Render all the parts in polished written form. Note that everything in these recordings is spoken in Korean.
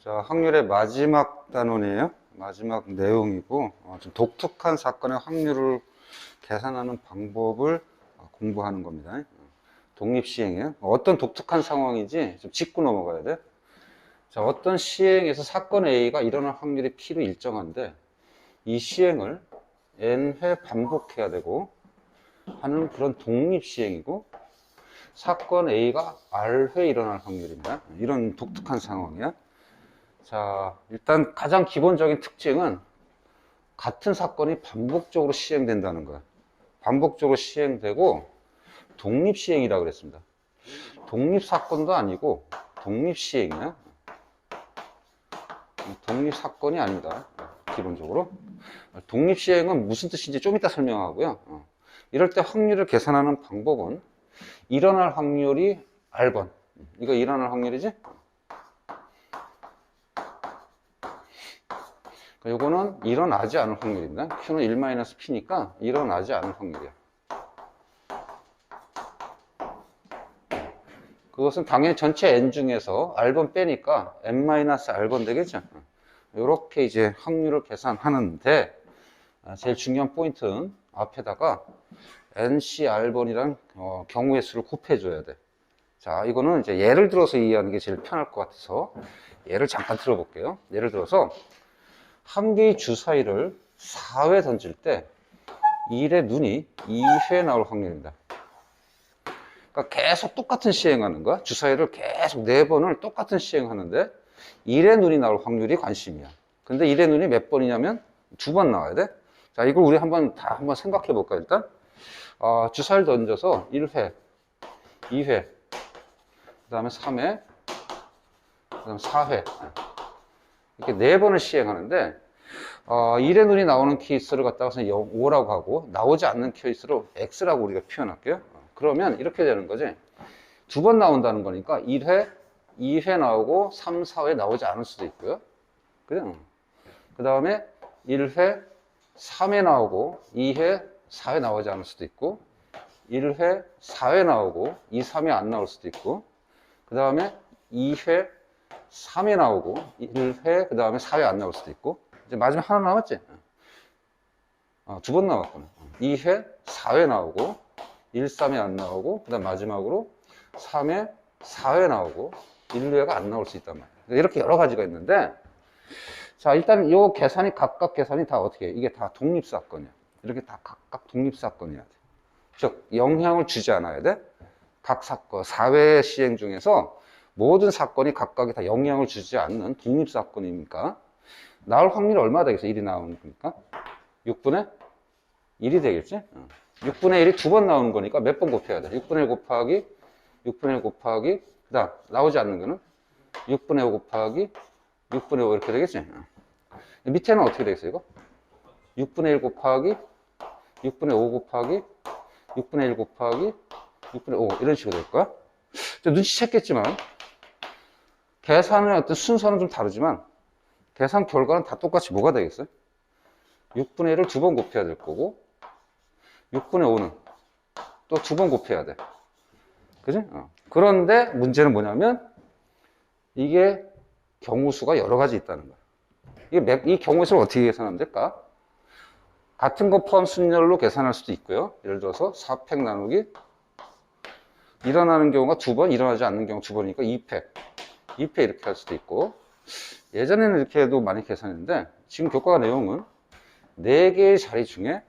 자, 확률의 마지막 단원이에요. 마지막 내용이고, 좀 독특한 사건의 확률을 계산하는 방법을 공부하는 겁니다. 독립시행이에요. 어떤 독특한 상황인지 좀 짚고 넘어가야 돼. 자, 어떤 시행에서 사건 A가 일어날 확률이 P로 일정한데, 이 시행을 N회 반복해야 되고 하는 그런 독립시행이고, 사건 A가 R회 일어날 확률입니다. 이런 독특한 상황이야. 자, 일단 가장 기본적인 특징은 같은 사건이 반복적으로 시행된다는 거야. 반복적으로 시행되고 독립시행이라고 그랬습니다. 독립사건도 아니고 독립시행이야. 독립사건이 아니다. 기본적으로. 독립시행은 무슨 뜻인지 좀 이따 설명하고요. 이럴 때 확률을 계산하는 방법은 일어날 확률이 R번. 이거 일어날 확률이지? 요거는 일어나지 않을 확률입니다. Q는 1-P니까 일어나지 않을 확률이야. 그것은 당연히 전체 N 중에서 R번 빼니까 N-R번 되겠죠. 이렇게 이제 확률을 계산하는데, 제일 중요한 포인트는 앞에다가 NCR번이란 경우의 수를 곱해줘야 돼. 자, 이거는 이제 예를 들어서 이해하는 게 제일 편할 것 같아서 예를 잠깐 들어볼게요. 예를 들어서 한 개의 주사위를 4회 던질 때 1의 눈이 2회 나올 확률입니다. 그러니까 계속 똑같은 시행하는 거야. 주사위를 계속 4번을 똑같은 시행하는데 1의 눈이 나올 확률이 관심이야. 근데 1의 눈이 몇 번이냐면 2번 나와야 돼. 자, 이걸 우리 한번 생각해 볼까, 일단. 주사위를 던져서 1회, 2회, 그 다음에 3회, 그 다음에 4회. 이렇게 4번을 시행하는데, 1의 눈이 나오는 케이스를 갖다가 5라고 하고, 나오지 않는 케이스로 X라고 우리가 표현할게요. 그러면 이렇게 되는 거지. 2번 나온다는 거니까 1회, 2회 나오고 3, 4회 나오지 않을 수도 있고요. 그죠? 그 다음에 1회, 3회 나오고 2회, 4회 나오지 않을 수도 있고, 1회, 4회 나오고 2, 3회 안 나올 수도 있고, 그 다음에 2회, 3회 나오고 1회, 그 다음에 4회 안 나올 수도 있고, 이제 마지막 하나 남았지? 2번 남았구나. 2회, 4회 나오고 1, 3회 안 나오고, 그 다음 마지막으로 3회, 4회 나오고 1회가 안 나올 수 있단 말이야. 이렇게 여러 가지가 있는데, 자, 일단 이 계산이 각각 계산이 다 어떻게 해? 이게 다 독립사건이야. 이렇게 다 각각 독립사건이어야 돼. 즉, 영향을 주지 않아야 돼. 각 사건, 사회 시행 중에서 모든 사건이 각각이 다 영향을 주지 않는 독립사건이니까 나올 확률이 얼마 되겠어? 1이 나오는 거니까 6분의 1이 되겠지? 6분의 1이 2번 나오는 거니까 몇 번 곱해야 돼? 6분의 1 곱하기 6분의 1 곱하기, 그 다음 나오지 않는 거는 6분의 5 곱하기 6분의 5 이렇게 되겠지? 밑에는 어떻게 되겠어, 이거? 6분의 1 곱하기 6분의 5 곱하기 6분의 1 곱하기 6분의 5 이런 식으로 될 거야. 눈치챘겠지만 계산의 어떤 순서는 좀 다르지만 계산 결과는 다 똑같이 뭐가 되겠어요? 6분의 1을 2번 곱해야 될 거고 6분의 5는 또 2번 곱해야 돼. 그지? 그런데 문제는 뭐냐면 이게 경우수가 여러 가지 있다는 거야. 이 경우수를 어떻게 계산하면 될까? 같은 거 포함 순열로 계산할 수도 있고요. 예를 들어서 4팩 나누기 일어나는 경우가 2번, 일어나지 않는 경우 2번이니까 2팩. 2팩 이렇게 할 수도 있고, 예전에는 이렇게 해도 많이 계산했는데 지금 교과 내용은 4개의 자리 중에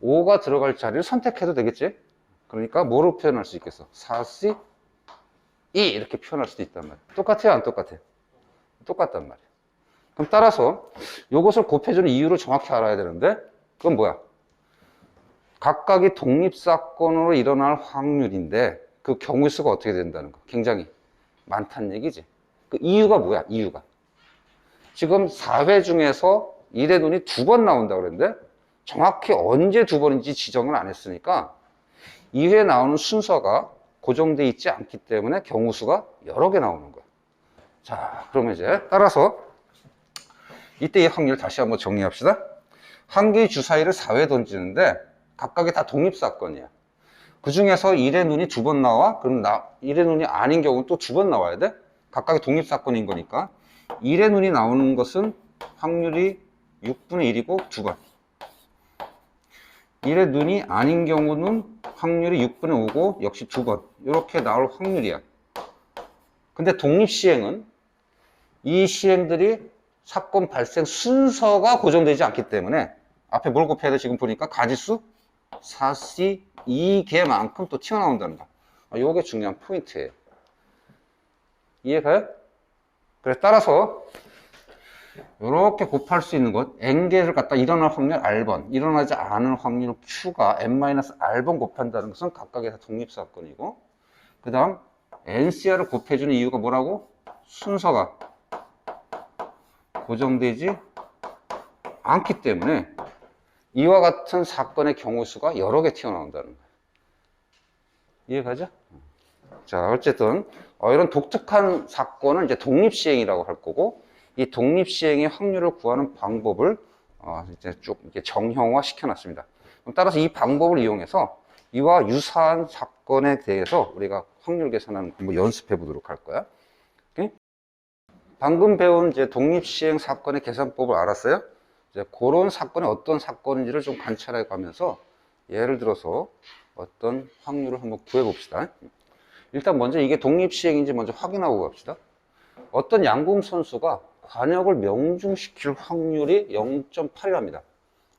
5가 들어갈 자리를 선택해도 되겠지? 그러니까 뭐로 표현할 수 있겠어? 4C 2 이렇게 표현할 수도 있단 말이야. 똑같아요, 안 똑같아? 똑같단 말이야. 그럼 따라서 이것을 곱해주는 이유를 정확히 알아야 되는데, 그건 뭐야? 각각이 독립사건으로 일어날 확률인데 그 경우 수가 어떻게 된다는 거. 굉장히 많다는 얘기지. 그 이유가 뭐야? 이유가 지금 4회 중에서 1의 눈이 2번 나온다고 그랬는데 정확히 언제 2번인지 지정을 안 했으니까 2회 나오는 순서가 고정되어 있지 않기 때문에 경우 수가 여러 개 나오는 거야. 자, 그러면 이제 따라서 이때 이 확률 다시 한번 정리합시다. 한 개의 주사위를 4회 던지는데 각각이 다 독립사건이야. 그 중에서 1의 눈이 2번 나와? 그럼 1의 눈이 아닌 경우는 또 2번 나와야 돼? 각각이 독립사건인 거니까. 1의 눈이 나오는 것은 확률이 6분의 1이고 2번. 1의 눈이 아닌 경우는 확률이 6분의 5고 역시 2번. 이렇게 나올 확률이야. 근데 독립시행은 이 시행들이 사건 발생 순서가 고정되지 않기 때문에 앞에 뭘 곱해야 돼? 지금 보니까 가지수 4C 2개만큼 또 튀어나온다는 거. 요게 중요한 포인트예요. 이해가요? 그래서 따라서 이렇게 곱할 수 있는 것 n개를 갖다 일어날 확률 R번, 일어나지 않을 확률 Q가 n-R번 곱한다는 것은 각각의 다 독립사건이고, 그 다음 NCR을 곱해주는 이유가 뭐라고? 순서가 고정되지 않기 때문에 이와 같은 사건의 경우 수가 여러 개 튀어나온다는 거예요. 이해가죠? 자, 어쨌든 이런 독특한 사건은 이제 독립시행이라고 할 거고, 이 독립시행의 확률을 구하는 방법을 이제 쭉 이렇게 정형화 시켜놨습니다. 따라서 이 방법을 이용해서 이와 유사한 사건에 대해서 우리가 확률 계산하는 거 한번 연습해 보도록 할 거야. 오케이? 방금 배운 이제 독립시행 사건의 계산법을 알았어요? 이제 그런 사건이 어떤 사건인지를 좀 관찰해 가면서 예를 들어서 어떤 확률을 한번 구해 봅시다. 일단 먼저 이게 독립시행인지 먼저 확인하고 갑시다. 어떤 양궁 선수가 관역을 명중시킬 확률이 0.8이랍니다.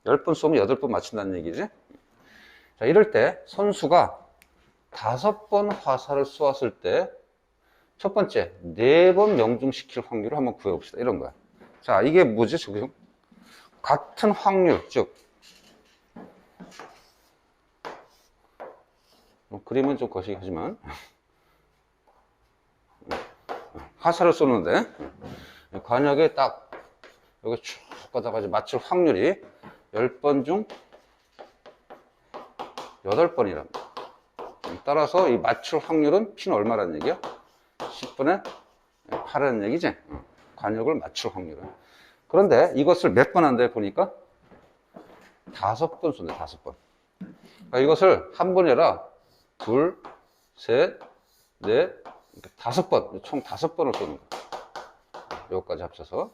10번 쏘면 8번 맞춘다는 얘기지. 자, 이럴 때 선수가 5번 화살을 쏘았을 때 첫 번째, 4번 명중시킬 확률을 한번 구해봅시다. 이런 거야. 자, 이게 뭐지, 지금? 같은 확률, 즉, 그림은 좀 거시기 하지만, 화살을 쏘는데, 관역에 딱, 여기 쭉 가다가 맞출 확률이 10번 중 8번이랍니다. 따라서 이 맞출 확률은 P는 얼마라는 얘기야? 10분의 8이라는 얘기지? 관역을 맞출 확률은. 그런데 이것을 몇 번 한대 보니까 5번 쏜대, 5번. 그러니까 이것을 한 번이 아니라 둘, 셋, 넷, 5번, 총 5번을 쏘는 거야. 여기까지 합쳐서.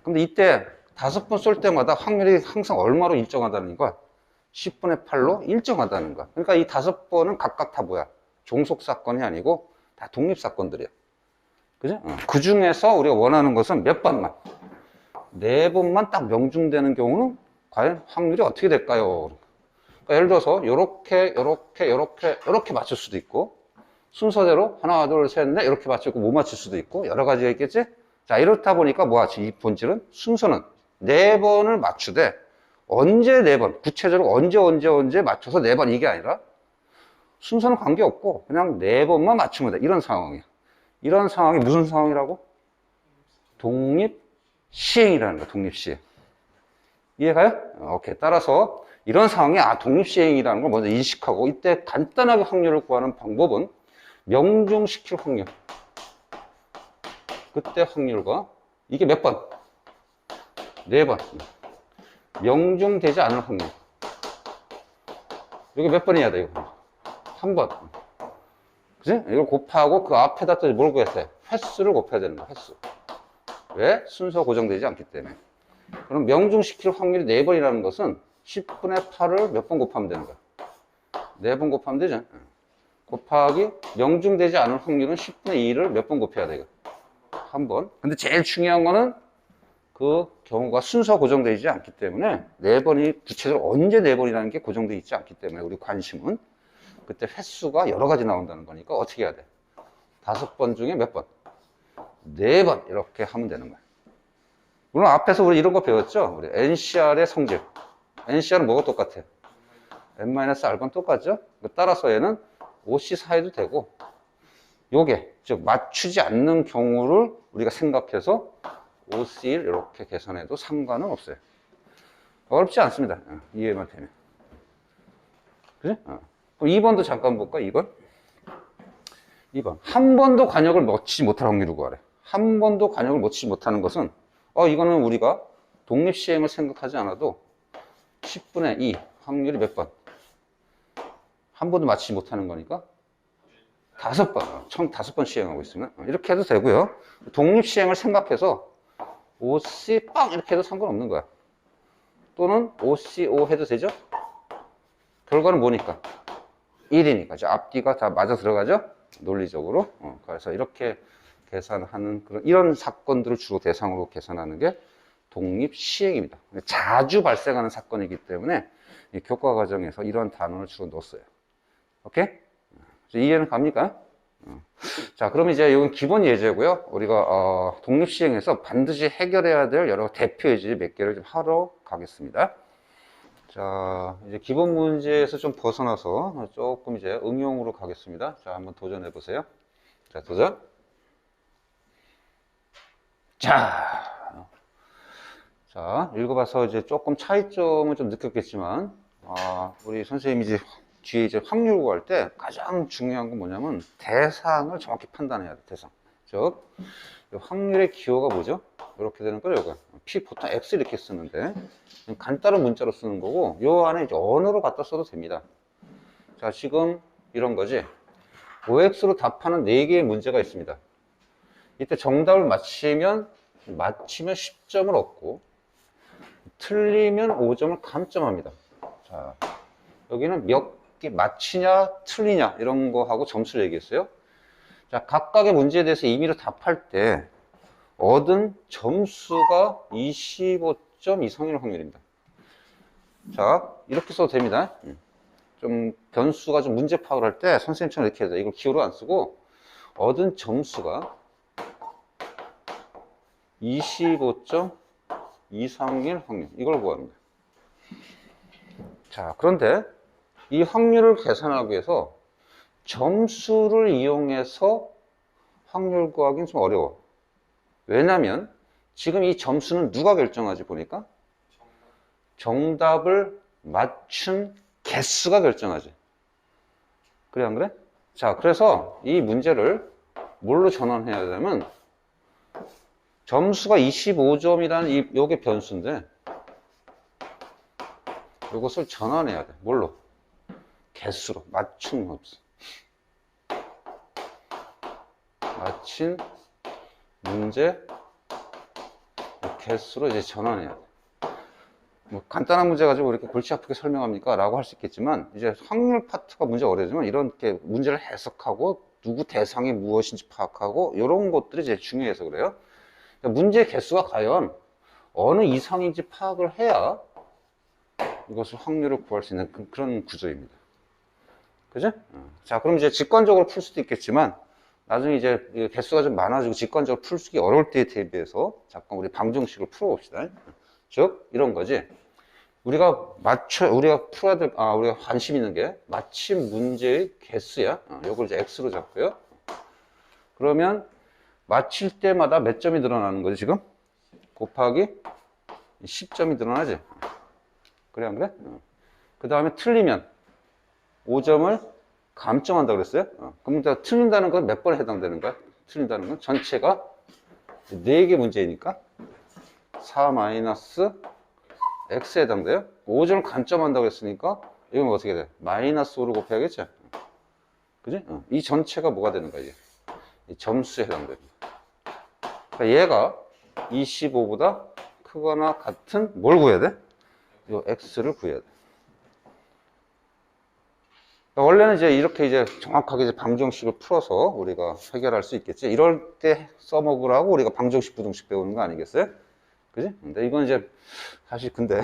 근데 이때 5번 쏠 때마다 확률이 항상 얼마로 일정하다는 거야? 10분의 8로 일정하다는 거야. 그러니까 이 5번은 각각 다 뭐야? 종속사건이 아니고 다 독립사건들이야. 그죠? 그 중에서 우리가 원하는 것은 몇 번만. 4번만 딱 명중되는 경우는 과연 확률이 어떻게 될까요? 그러니까 예를 들어서 요렇게 맞출 수도 있고, 순서대로 하나, 둘, 셋, 넷 이렇게 맞추고 못 맞출 수도 있고 여러 가지가 있겠지? 자, 이렇다 보니까 뭐야? 이 본질은 순서는 4번을 맞추되 언제 4번, 구체적으로 언제 맞춰서 4번 이게 아니라 순서는 관계없고 그냥 4번만 맞추면 돼. 이런 상황이야. 이런 상황이 무슨 상황이라고? 독립시행이라는 거야. 독립시행. 이해가요? 오케이. 따라서 이런 상황이 독립시행이라는 걸 먼저 인식하고 이때 간단하게 확률을 구하는 방법은 명중시킬 확률. 그때 확률과 이게 몇 번? 4번. 명중되지 않을 확률. 이게 몇 번이어야 돼, 이거? 3번. 그지? 이걸 곱하고 그 앞에다 또 뭘 구했어요? 횟수를 곱해야 되는 거야, 횟수. 왜? 순서 고정되지 않기 때문에. 그럼 명중시킬 확률이 4번이라는 것은 10분의 8을 몇 번 곱하면 되는 거야? 4번 곱하면 되죠? 곱하기 명중되지 않을 확률은 10분의 2를 몇 번 곱해야 돼, 이거? 한 번. 근데 제일 중요한 거는 그 경우가 순서 고정되지 않기 때문에 4번이 구체적으로 언제 4번이라는 게 고정되어 있지 않기 때문에 우리 관심은 그때 횟수가 여러 가지 나온다는 거니까 어떻게 해야 돼? 5번 중에 몇 번? 4번 이렇게 하면 되는 거야. 물론 앞에서 우리 이런 거 배웠죠? 우리 NCR의 성질. NCR은 뭐가 똑같아? n-R번 똑같죠? 따라서 얘는 OC 사이도 되고 요게 즉 맞추지 않는 경우를 우리가 생각해서 OC1 이렇게 계산해도 상관은 없어요. 어렵지 않습니다. 이해만 되면. 그지? 그럼 2번도 잠깐 볼까? 2번. 한 번도 관역을 놓치지 못할 확률을 구하래. 한 번도 관역을 놓치지 못하는 것은 이거는 우리가 독립시행을 생각하지 않아도 10분의 2 확률이 몇 번? 한 번도 맞히지 못하는 거니까 총 5번 시행하고 있으면 이렇게 해도 되고요. 독립시행을 생각해서 OC 빵 이렇게 해도 상관없는 거야. 또는 OCO 해도 되죠? 결과는 뭐니까? 1이니까. 앞뒤가 다 맞아 들어가죠? 논리적으로. 그래서 이렇게 계산하는 이런 사건들을 주로 대상으로 계산하는 게 독립시행입니다. 자주 발생하는 사건이기 때문에 이 교과 과정에서 이런 단어를 주로 넣었어요. 오케이? 이해는 갑니까? 자, 그럼 이제 이건 기본 예제고요. 우리가 독립시행에서 반드시 해결해야 될 여러 대표 예제 몇 개를 좀 하러 가겠습니다. 자, 이제 기본 문제에서 좀 벗어나서 조금 이제 응용으로 가겠습니다. 자, 한번 도전해 보세요. 자, 도전. 자, 읽어봐서 이제 조금 차이점을 좀 느꼈겠지만, 우리 선생님이 이제 뒤에 이제 확률 구할 때 가장 중요한 건 뭐냐면 대상을 정확히 판단해야 돼, 대상. 즉, 확률의 기호가 뭐죠? 이렇게 되는 거죠, 이거. P 보통 X 이렇게 쓰는데, 간단한 문자로 쓰는 거고, 요 안에 이제 언어로 갖다 써도 됩니다. 자, 지금 이런 거지. OX로 답하는 4개의 문제가 있습니다. 이때 정답을 맞히면 10점을 얻고, 틀리면 5점을 감점합니다. 자, 여기는 몇 개 맞히냐, 틀리냐, 이런 거 하고 점수를 얘기했어요. 자, 각각의 문제에 대해서 임의로 답할 때 얻은 점수가 25점 이상일 확률입니다. 자, 이렇게 써도 됩니다. 좀 변수가 좀 문제 파악을 할 때 선생님처럼 이렇게 해야 돼. 이걸 기호로 안 쓰고 얻은 점수가 25점 이상일 확률, 이걸 구합니다. 자, 그런데 이 확률을 계산하기 위해서 점수를 이용해서 확률 구하기는 좀 어려워. 왜냐면 지금 이 점수는 누가 결정하지 보니까? 정답을 맞춘 개수가 결정하지. 그래, 안 그래? 자, 그래서 이 문제를 뭘로 전환해야 되냐면 점수가 25점이라는 요게 변수인데 요것을 전환해야 돼. 뭘로? 개수로. 맞춘 점수. 맞힌 문제 개수로 이제 전환해야 돼. 뭐 간단한 문제 가지고 이렇게 골치 아프게 설명합니까? 라고 할 수 있겠지만 이제 확률 파트가 문제가 어려지만 이렇게 문제를 해석하고 누구 대상이 무엇인지 파악하고 이런 것들이 제일 중요해서 그래요. 문제 개수가 과연 어느 이상인지 파악을 해야 이것을 확률을 구할 수 있는 그런 구조입니다. 그죠? 자, 그럼 이제 직관적으로 풀 수도 있겠지만 나중에 이제 개수가 좀 많아지고 직관적으로 풀기 어려울 때에 대비해서 잠깐 우리 방정식을 풀어봅시다. 즉, 이런 거지. 우리가 풀어야 될, 우리가 관심 있는 게 맞힌 문제의 개수야. 이걸 이제 X로 잡고요. 그러면 맞힐 때마다 몇 점이 늘어나는 거지, 지금? 곱하기 10점이 늘어나지? 그래, 안 그래? 그 다음에 틀리면 5점을 감점한다고 그랬어요? 그럼 틀린다는 건 몇 번에 해당되는 거야? 틀린다는 건 전체가 4개 문제이니까 4-x에 해당돼요? 5점을 감점한다고 했으니까 이건 어떻게 돼? -5로 곱해야겠죠? 그지? 이 전체가 뭐가 되는 거야, 이게? 이 점수에 해당됩니다. 그러니까 얘가 25보다 크거나 같은 뭘 구해야 돼? 이 x를 구해야 돼. 그러니까 원래는 이제 이렇게 이제 정확하게 이제 방정식을 풀어서 우리가 해결할 수 있겠지. 이럴 때 써먹으라고 우리가 방정식, 부등식 배우는 거 아니겠어요? 그지? 근데 이건 이제 사실 근데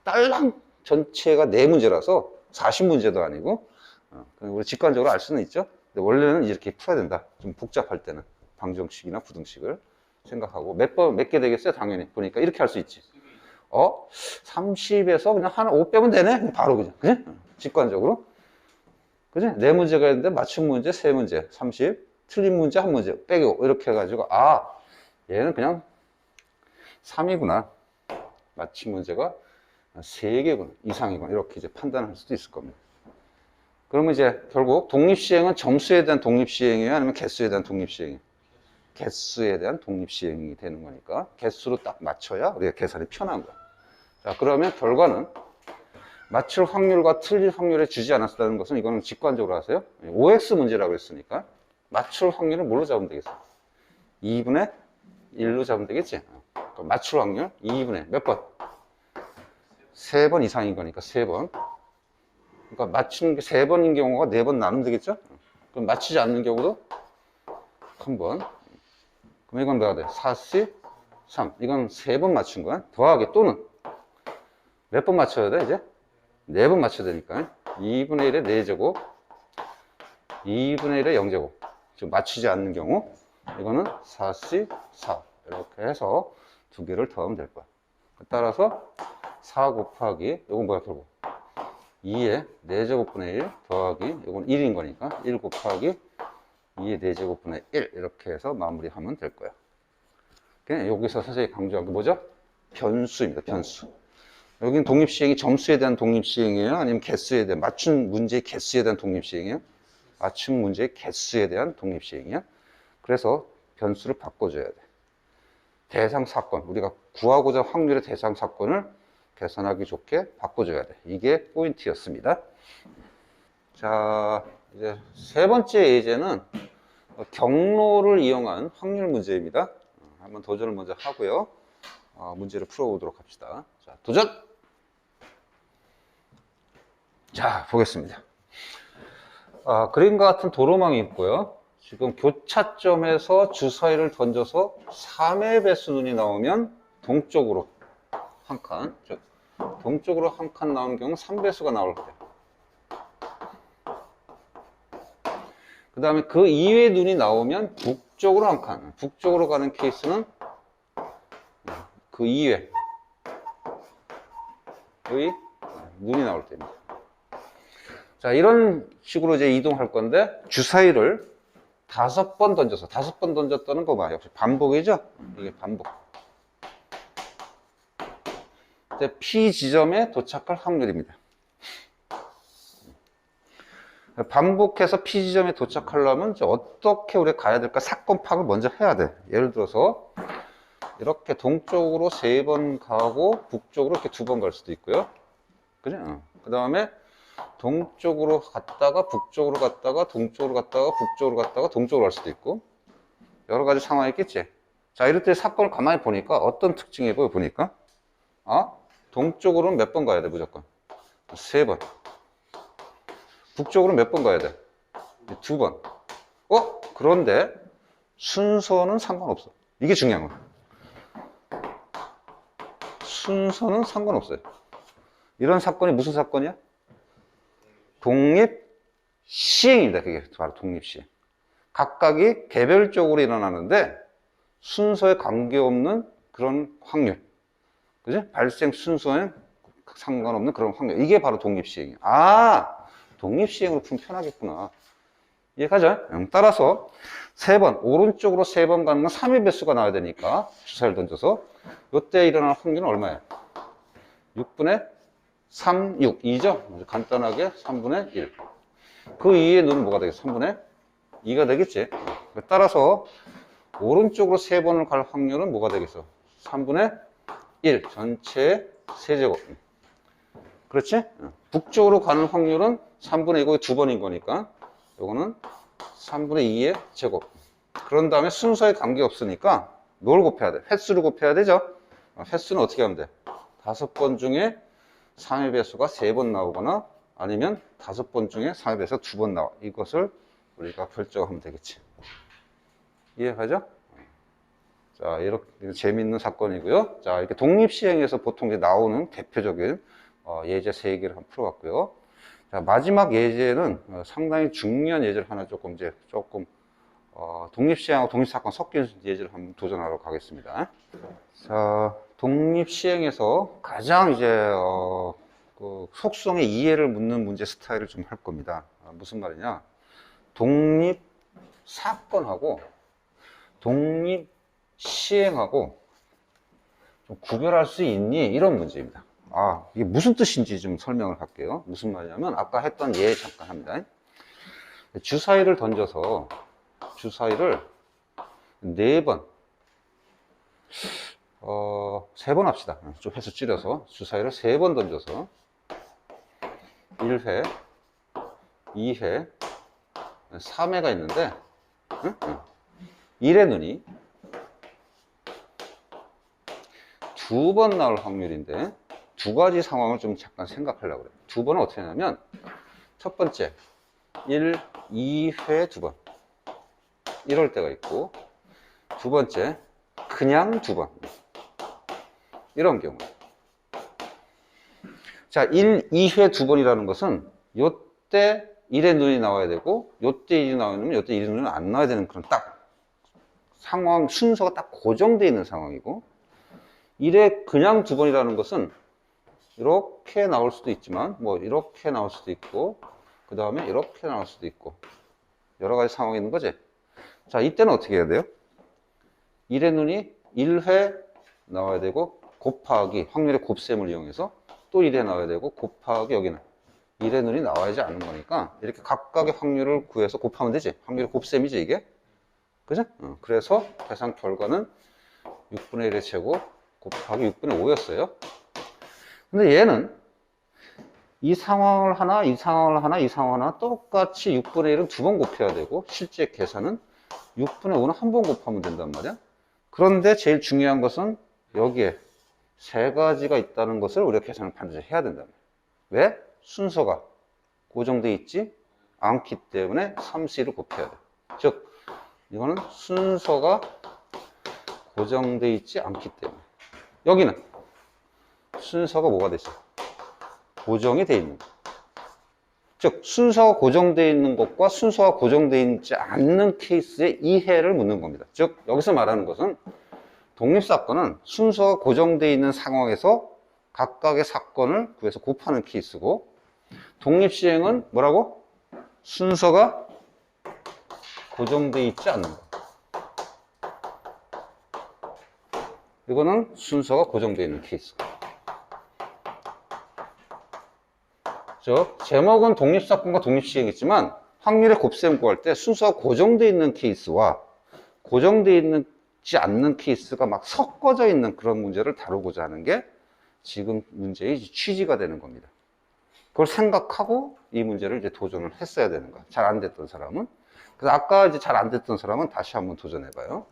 딸랑 전체가 4문제라서 40문제도 아니고 우리 직관적으로 알 수는 있죠. 근데 원래는 이렇게 풀어야 된다. 좀 복잡할 때는 방정식이나 부등식을 생각하고 몇 개 되겠어요? 당연히 보니까 이렇게 할 수 있지. 30에서 그냥 하나 5 빼면 되네? 바로 그냥. 그지? 직관적으로. 그지? 4문제가 있는데 맞춤 문제 3문제, 30, 틀린 문제 1문제 빼고 이렇게 해가지고 얘는 그냥 3이구나. 맞춤 문제가 3개구나. 이상이구나. 이렇게 이제 판단할 수도 있을 겁니다. 그러면 이제 결국 독립시행은 점수에 대한 독립시행이에요? 아니면 개수에 대한 독립시행이에요? 개수에 대한 독립시행이 되는 거니까 개수로 딱 맞춰야 우리가 계산이 편한 거야. 자, 그러면 결과는 맞출 확률과 틀릴 확률에 주지 않았다는 것은 이거는 직관적으로 하세요. OX 문제라고 했으니까 맞출 확률을 뭘로 잡으면 되겠어? 2분의 1로 잡으면 되겠지? 그럼 맞출 확률 2분의 몇 번? 3번 이상인 거니까 3번. 그러니까 맞추는 게 3번인 경우가 4번 나누면 되겠죠? 그럼 맞추지 않는 경우도 1번. 그럼 이건 뭐가 돼? 4C 3. 이건 3번 맞춘 거야. 더하기 또는 몇 번 맞춰야 돼 이제? 4번 맞춰야 되니까 2분의 1의 4제곱 2분의 1의 0제곱 지금 맞추지 않는 경우 이거는 4C 4 이렇게 해서 두 개를 더하면 될 거야. 따라서 4 곱하기 이건 뭐야 결국 2의 4제곱분의 1 더하기 이건 1인 거니까 1 곱하기 2의 4제곱분의 1 이렇게 해서 마무리하면 될 거야. 여기서 선생님이 강조한 게 뭐죠? 변수입니다. 변수. 여기는 독립시행이 점수에 대한 독립시행이에요? 아니면 개수에 대한, 맞춘 문제의 개수에 대한 독립시행이에요? 맞춘 문제의 개수에 대한 독립시행이야? 그래서 변수를 바꿔줘야 돼. 대상 사건, 우리가 구하고자 확률의 대상 사건을 계산하기 좋게 바꿔줘야 돼. 이게 포인트였습니다. 자, 이제 세 번째 예제는 경로를 이용한 확률 문제입니다. 한번 도전을 먼저 하고요. 문제를 풀어보도록 합시다. 자, 도전! 자, 보겠습니다. 그림과 같은 도로망이 있고요. 지금 교차점에서 주사위를 던져서 3의 배수 눈이 나오면 동쪽으로 한 칸, 동쪽으로 한 칸 나오는 경우 3배수가 나올 거예요. 그 다음에 그 이외의 눈이 나오면 북쪽으로 한 칸, 북쪽으로 가는 케이스는 그 이외의 눈이 나올 때입니다. 자, 이런 식으로 이제 이동할 건데 주사위를 5번 던져서 5번 던졌다는 거 봐. 역시 반복이죠? 이게 반복. 이제 P 지점에 도착할 확률입니다. 반복해서 P 지점에 도착하려면 어떻게 우리가 가야 될까? 사건 파악을 먼저 해야 돼. 예를 들어서 이렇게 동쪽으로 3번 가고 북쪽으로 이렇게 2번 갈 수도 있고요. 그죠? 그 다음에 동쪽으로 갔다가 북쪽으로 갔다가 동쪽으로 갔다가 북쪽으로 갔다가 동쪽으로 갈 수도 있고 여러 가지 상황이 있겠지. 자, 이럴 때 사건을 가만히 보니까 어떤 특징이 보여 보니까 동쪽으로는 몇 번 가야 돼 무조건 3번. 북쪽으로 몇 번 가야 돼? 2번. 그런데 순서는 상관없어. 이게 중요한 거야. 순서는 상관없어요. 이런 사건이 무슨 사건이야? 독립시행입니다. 그게 바로 독립시행. 각각이 개별적으로 일어나는데 순서에 관계없는 그런 확률. 그지? 발생 순서에 상관없는 그런 확률. 이게 바로 독립시행이야. 독립시행으로 풀면 편하겠구나. 이해가죠? 따라서 3번, 오른쪽으로 3번 가는 건 3의 배수가 나와야 되니까 주사를 던져서 이때 일어날 확률은 얼마예요? 6분의 3, 6, 2죠? 간단하게 3분의 1. 그 이의 눈은 뭐가 되겠어? 3분의 2가 되겠지? 따라서 오른쪽으로 3번을 갈 확률은 뭐가 되겠어? 3분의 1, 전체의 세제곱. 그렇지? 북쪽으로 가는 확률은 3분의 2고 2번인 거니까 요거는 3분의 2의 제곱. 그런 다음에 순서에 관계없으니까 뭘 곱해야 돼? 횟수를 곱해야 되죠? 횟수는 어떻게 하면 돼? 5번 중에 3의 배수가 3번 나오거나 아니면 5번 중에 3의 배수가 2번 나와. 이것을 우리가 결정하면 되겠지. 이해가죠? 자, 이렇게 재미있는 사건이고요. 자, 이렇게 독립시행에서 보통 이제 나오는 대표적인 예제 3개를 한번 풀어봤고요. 자, 마지막 예제는 상당히 중요한 예제를 하나 조금 독립시행하고 독립사건 섞인 예제를 한번 도전하러 가겠습니다. 자, 독립시행에서 가장 이제 그 속성의 이해를 묻는 문제 스타일을 좀 할 겁니다. 무슨 말이냐? 독립사건하고 독립시행하고 좀 구별할 수 있니? 이런 문제입니다. 이게 무슨 뜻인지 좀 설명을 할게요. 무슨 말이냐면 아까 했던 예 잠깐 합니다. 주사위를 던져서 주사위를 4번 3번 합시다. 좀 해서 줄여서 주사위를 3번 던져서 1회, 2회, 3회가 있는데, 1의 눈이 두 번 나올 확률인데, 두 가지 상황을 좀 잠깐 생각하려고 그래요. 두 번은 어떻게 하냐면, 첫 번째, 1, 2회 두 번. 이럴 때가 있고, 두 번째, 그냥 두 번. 이런 경우. 자, 1, 2회 두 번이라는 것은, 요때 1의 눈이 나와야 되고, 요때 1이 나와야 되면, 요때 1의 눈이 안 나와야 되는 그런 딱, 상황, 순서가 딱 고정되어 있는 상황이고, 1의 그냥 두 번이라는 것은, 이렇게 나올 수도 있지만, 뭐, 이렇게 나올 수도 있고, 그 다음에 이렇게 나올 수도 있고, 여러 가지 상황이 있는 거지. 자, 이때는 어떻게 해야 돼요? 1의 눈이 1회 나와야 되고, 곱하기, 확률의 곱셈을 이용해서 또 1회 나와야 되고, 곱하기 여기는 1의 눈이 나와야지 않는 거니까, 이렇게 각각의 확률을 구해서 곱하면 되지. 확률의 곱셈이지, 이게. 그죠? 그래서 계산 결과는 6분의 1의 제곱 곱하기 6분의 5였어요. 근데 얘는 이 상황을 하나, 이 상황을 하나, 이 상황을 하나 똑같이 6분의 1은 두 번 곱해야 되고, 실제 계산은 6분의 5는 한 번 곱하면 된단 말이야. 그런데 제일 중요한 것은 여기에 세 가지가 있다는 것을 우리가 계산을 반드시 해야 된단 말이야. 왜? 순서가 고정되어 있지 않기 때문에 3, 4를 곱해야 돼. 즉, 이거는 순서가 고정되어 있지 않기 때문에. 여기는 순서가 뭐가 돼 있어? 고정이 되어 있는 거. 즉, 순서가 고정되어 있는 것과 순서가 고정되어 있지 않는 케이스의 이해를 묻는 겁니다. 즉, 여기서 말하는 것은 독립사건은 순서가 고정되어 있는 상황에서 각각의 사건을 구해서 곱하는 케이스고, 독립시행은 뭐라고? 순서가 고정되어 있지 않는 거. 이거는 순서가 고정되어 있는 케이스. 즉, 제목은 독립사건과 독립시행이지만 확률의 곱셈 구할 때 순서가 고정되어 있는 케이스와 고정되어 있지 않는 케이스가 막 섞어져 있는 그런 문제를 다루고자 하는 게 지금 문제의 취지가 되는 겁니다. 그걸 생각하고 이 문제를 이제 도전을 했어야 되는 거야. 잘 안 됐던 사람은. 그래서 아까 이제 잘 안 됐던 사람은 다시 한번 도전해봐요.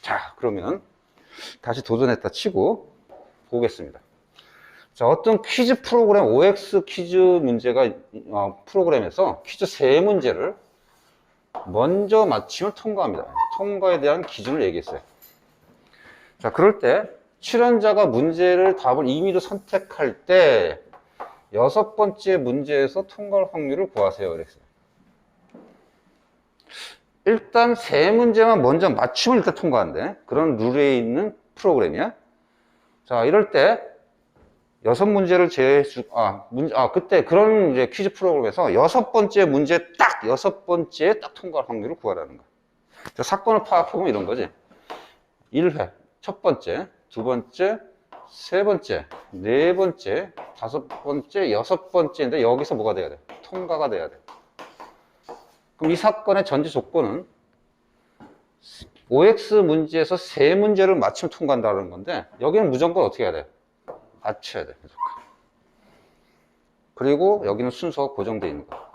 자, 그러면 다시 도전했다 치고 보겠습니다. 자, 어떤 퀴즈 프로그램, OX 퀴즈 문제가, 프로그램에서 퀴즈 3문제를 먼저 맞히면 통과합니다. 통과에 대한 기준을 얘기했어요. 자, 그럴 때 출연자가 문제를 답을 임의로 선택할 때 6번째 문제에서 통과할 확률을 구하세요. 그랬어요. 일단 3문제만 먼저 맞추면 일단 통과한대. 그런 룰에 있는 프로그램이야. 자, 이럴 때 6문제를 그때 그런 이제 퀴즈 프로그램에서 6번째 문제 딱 6번째에 딱 통과할 확률을 구하라는 거야. 자, 사건을 파악해보면 이런 거지. 1회, 첫 번째, 두 번째, 세 번째, 네 번째, 다섯 번째, 여섯 번째인데 여기서 뭐가 돼야 돼? 통과가 돼야 돼. 그럼 이 사건의 전제 조건은 OX 문제에서 3문제를 맞추면 통과한다는 건데 여기는 무조건 어떻게 해야 돼? 맞춰야 돼. 무조건. 그리고 여기는 순서가 고정되어 있는 거야.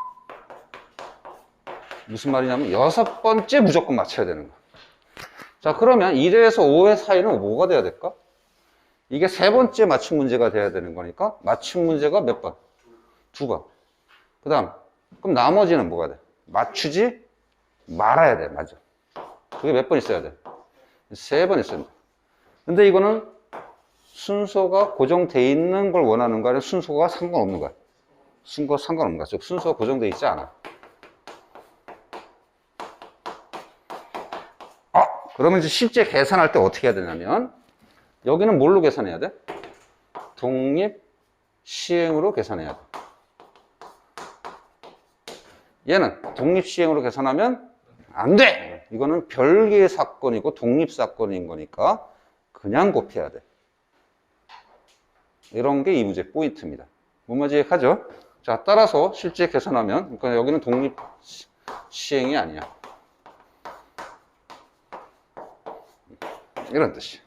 무슨 말이냐면 6번째 무조건 맞춰야 되는 거야. 자, 그러면 1회에서 5회 사이는 뭐가 돼야 될까? 이게 3번째 맞춤 문제가 돼야 되는 거니까 맞춤 문제가 몇 번? 2번. 그 다음 그럼 나머지는 뭐가 돼? 맞추지 말아야 돼. 맞아. 그게 몇 번 있어야 돼? 3번 있어야 돼. 근데 이거는 순서가 고정되어 있는 걸 원하는 거 아니면 순서가 상관없는 거야? 순서가 상관없는 거야. 즉 순서가 고정되어 있지 않아. 그러면 이제 실제 계산할 때 어떻게 해야 되냐면 여기는 뭘로 계산해야 돼? 독립시행으로 계산해야 돼. 얘는 독립시행으로 계산하면 안 돼! 이거는 별개의 사건이고 독립사건인 거니까 그냥 곱해야 돼. 이런 게 이 문제 포인트입니다. 뭔 말인지 이해하죠? 자, 따라서 실제 계산하면, 그러니까 여기는 독립시행이 아니야. 이런 뜻이야.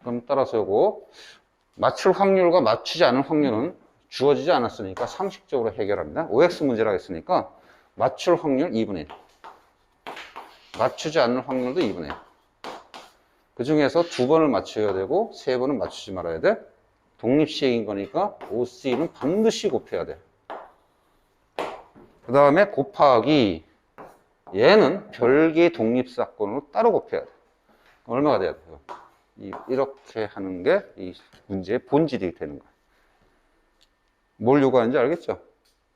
그럼 따라서 요거 맞출 확률과 맞추지 않을 확률은 주어지지 않았으니까 상식적으로 해결합니다. OX 문제라 했으니까 맞출 확률 2분의 1. 맞추지 않는 확률도 2분의 1. 그 중에서 2번을 맞춰야 되고 3번은 맞추지 말아야 돼. 독립시행인 거니까 OC는 반드시 곱해야 돼. 그 다음에 곱하기 얘는 별개의 독립사건으로 따로 곱해야 돼. 얼마가 돼야 돼요? 이렇게 하는 게 이 문제의 본질이 되는 거야. 뭘 요구하는지 알겠죠?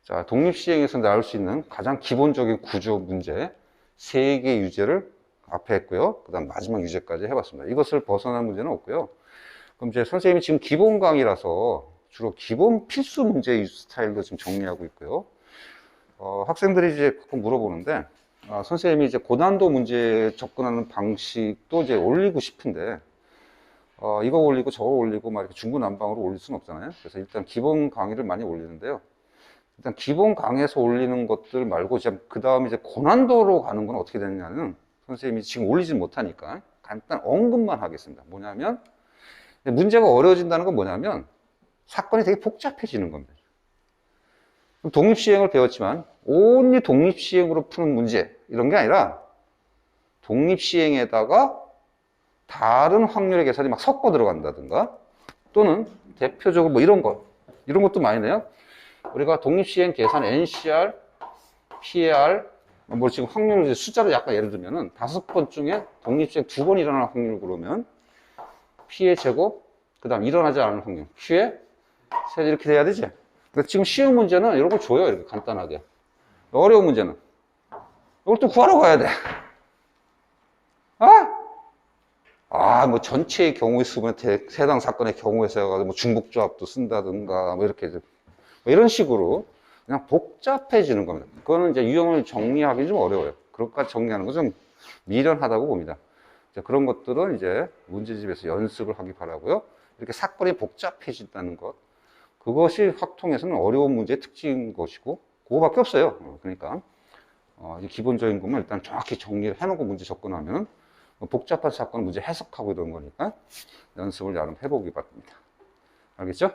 자, 독립시행에서 나올 수 있는 가장 기본적인 구조 문제 3개 유제를 앞에 했고요. 그 다음 마지막 유제까지 해봤습니다. 이것을 벗어난 문제는 없고요. 그럼 이제 선생님이 지금 기본 강의라서 주로 기본 필수 문제 스타일로 지금 정리하고 있고요. 학생들이 이제 가끔 물어보는데, 선생님이 이제 고난도 문제에 접근하는 방식도 이제 올리고 싶은데, 이거 올리고 저거 올리고 막 이렇게 중구난방으로 올릴 수는 없잖아요. 그래서 일단 기본 강의를 많이 올리는데요. 일단 기본 강의에서 올리는 것들 말고, 그 다음에 이제 고난도로 가는 건 어떻게 되느냐는 선생님이 지금 올리진 못하니까 간단 언급만 하겠습니다. 뭐냐면, 문제가 어려워진다는 건 뭐냐면, 사건이 되게 복잡해지는 겁니다. 독립시행을 배웠지만 온리 독립시행으로 푸는 문제 이런 게 아니라 독립시행에다가 다른 확률의 계산이 막 섞어 들어간다든가 또는 대표적으로 뭐 이런 것도 많이 내요. 우리가 독립시행 계산 NCR, PAR 뭐 지금 확률을 숫자로 약간 예를 들면은 5번 중에 독립시행 2번 일어날 확률 그러면 P의 제곱 그 다음 일어나지 않을 확률 Q의 셋 이렇게 돼야 되지. 지금 쉬운 문제는 이런 걸 줘요. 이렇게 간단하게. 어려운 문제는 이걸 또 구하러 가야 돼. 뭐 전체의 경우의 수면 해당 사건의 경우에 서 뭐 중복조합도 쓴다든가 뭐 이렇게 뭐 이런 식으로 그냥 복잡해지는 겁니다. 그거는 이제 유형을 정리하기 좀 어려워요. 그것까지 정리하는 거 좀 미련하다고 봅니다. 그런 것들은 이제 문제집에서 연습을 하기 바라고요. 이렇게 사건이 복잡해진다는 것. 그것이 확통에서는 어려운 문제의 특징인 것이고, 그거밖에 없어요. 그러니까, 기본적인 것만 일단 정확히 정리를 해놓고 문제 접근하면, 복잡한 사건 문제 해석하고 이런 거니까, 연습을 나름 해보기 바랍니다. 알겠죠?